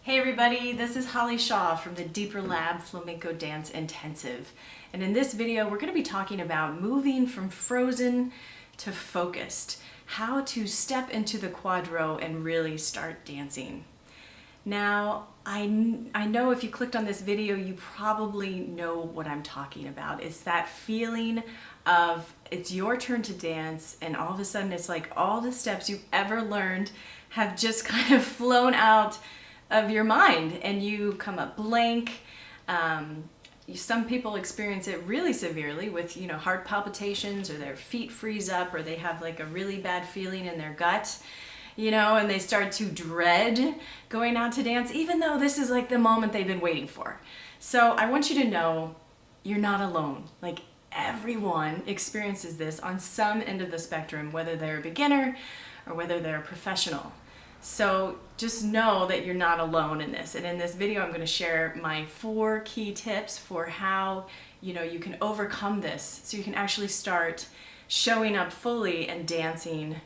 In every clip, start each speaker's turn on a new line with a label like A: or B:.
A: Hey everybody, this is Holly Shaw from the Deeper Lab Flamenco Dance Intensive. And in this video, we're going to be talking about moving from frozen to focused, how to step into the cuadro and really start dancing. Now, I know if you clicked on this video, you probably know what I'm talking about. It's that feeling of it's your turn to dance and all of a sudden it's like all the steps you've ever learned have just kind of flown out of your mind and you come up blank. Some people experience it really severely with, heart palpitations, or their feet freeze up, or they have like a really bad feeling in their gut, and they start to dread going out to dance, even though this is like the moment they've been waiting for. So I want you to know you're not alone. Like, everyone experiences this on some end of the spectrum, whether they're a beginner or whether they're a professional. So just know that you're not alone in this. And in this video, I'm going to share my 4 key tips for how, you can overcome this so you can actually start showing up fully and dancing,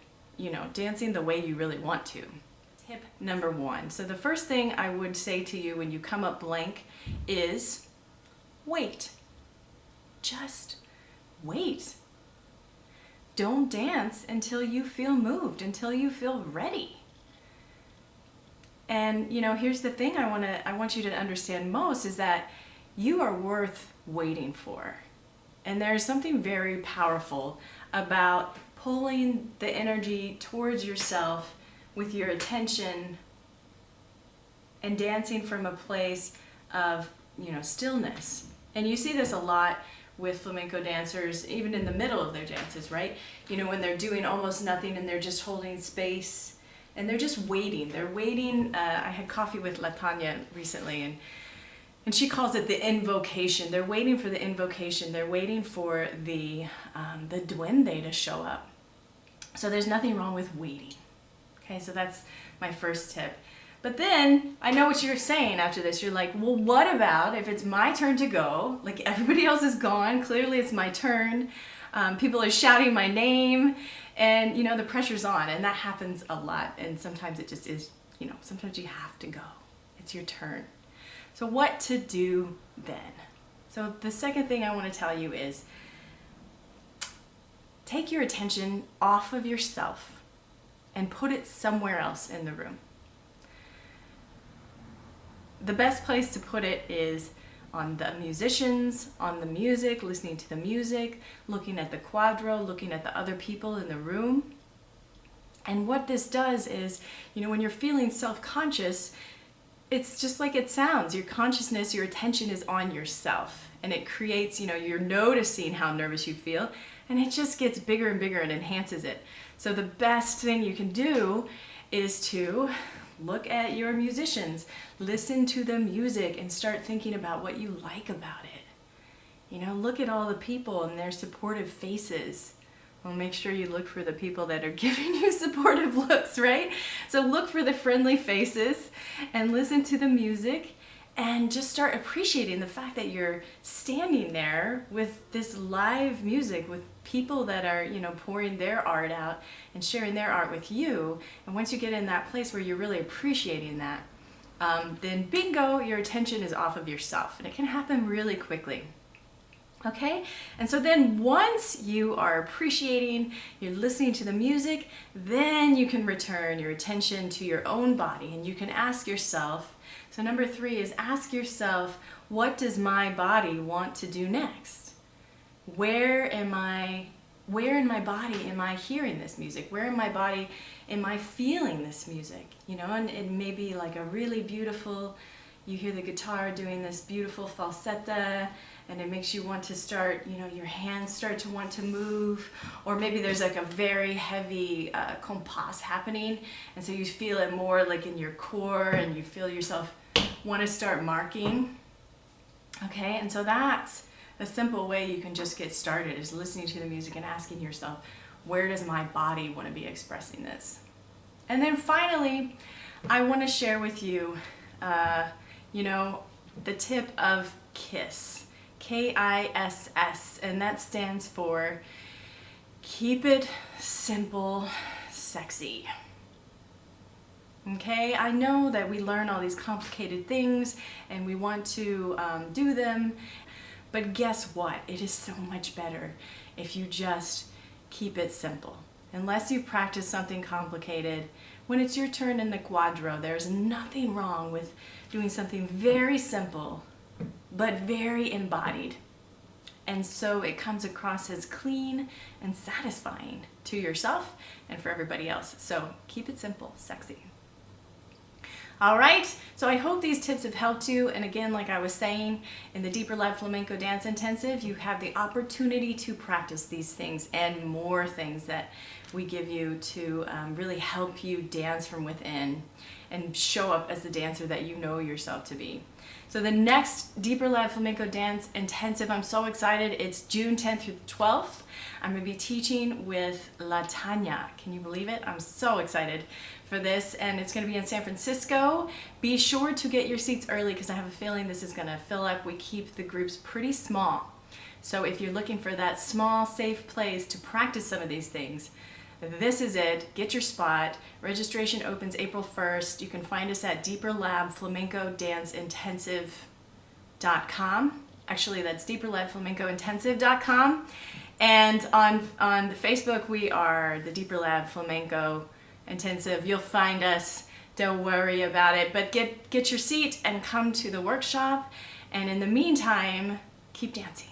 A: dancing the way you really want to. Tip number 1. So the first thing I would say to you when you come up blank is wait. Just wait. Don't dance until you feel moved, until you feel ready. And here's the thing I want you to understand most is that you are worth waiting for. And there's something very powerful about pulling the energy towards yourself with your attention and dancing from a place of, stillness. And you see this a lot with flamenco dancers, even in the middle of their dances, right? When they're doing almost nothing and they're just holding space. And they're just waiting. They're waiting. I had coffee with Latanya recently, and she calls it the invocation. They're waiting for the invocation. They're waiting for the duende to show up. So there's nothing wrong with waiting. Okay, so that's my first tip. But then I know what you're saying after this. You're like, well, what about if it's my turn to go? Like, everybody else is gone. Clearly it's my turn. People are shouting my name, and the pressure's on, and that happens a lot. And sometimes it just is, sometimes you have to go. It's your turn. So what to do then? So the second thing I want to tell you is take your attention off of yourself and put it somewhere else in the room. The best place to put it is on the musicians, on the music, listening to the music, looking at the cuadro, looking at the other people in the room. And what this does is, when you're feeling self-conscious, it's just like it sounds. Your consciousness, your attention is on yourself. And it creates, you're noticing how nervous you feel, and it just gets bigger and bigger and enhances it. So the best thing you can do is to look at your musicians, listen to the music, and start thinking about what you like about it. Look at all the people and their supportive faces. Well, make sure you look for the people that are giving you supportive looks, right? So look for the friendly faces and listen to the music and just start appreciating the fact that you're standing there with this live music, with people that are, pouring their art out and sharing their art with you. And once you get in that place where you're really appreciating that, then bingo, your attention is off of yourself. And it can happen really quickly. Okay? And so then once you are appreciating, you're listening to the music, then you can return your attention to your own body. And you can ask yourself, so number 3 is ask yourself, what does my body want to do next? Where in my body am I hearing this music? Where in my body am I feeling this music? And it may be like a really beautiful, you hear the guitar doing this beautiful falsetta, and it makes you want to start, your hands start to want to move. Or maybe there's like a very heavy compás happening, and so you feel it more like in your core, and you feel yourself want to start marking. Okay, and so that's a simple way you can just get started, is listening to the music and asking yourself, where does my body want to be expressing this? And then finally, I want to share with you, the tip of KISS. KISS, and that stands for keep it simple, sexy. Okay, I know that we learn all these complicated things and we want to do them, but guess what? It is so much better if you just keep it simple. Unless you practice something complicated, when it's your turn in the Cuadro, there's nothing wrong with doing something very simple, but very embodied. And so it comes across as clean and satisfying to yourself and for everybody else. So keep it simple, sexy. All right, so I hope these tips have helped you. And again, like I was saying, in the Deeper Lab Flamenco Dance Intensive, you have the opportunity to practice these things and more things that we give you to really help you dance from within and show up as the dancer that you know yourself to be. So the next Deeper Lab Flamenco Dance Intensive, I'm so excited. It's June 10th through the 12th. I'm going to be teaching with La Tanya. Can you believe it? I'm so excited for this, and it's going to be in San Francisco. Be sure to get your seats early because I have a feeling this is going to fill up. We keep the groups pretty small. So if you're looking for that small, safe place to practice some of these things, this is it. Get your spot. Registration opens April 1st. You can find us at deeperlabflamencodanceintensive.com. Actually, that's deeperlabflamencointensive.com. And on the Facebook, we are the Deeper Lab Flamenco Intensive. You'll find us. Don't worry about it. But get your seat and come to the workshop. And in the meantime, keep dancing.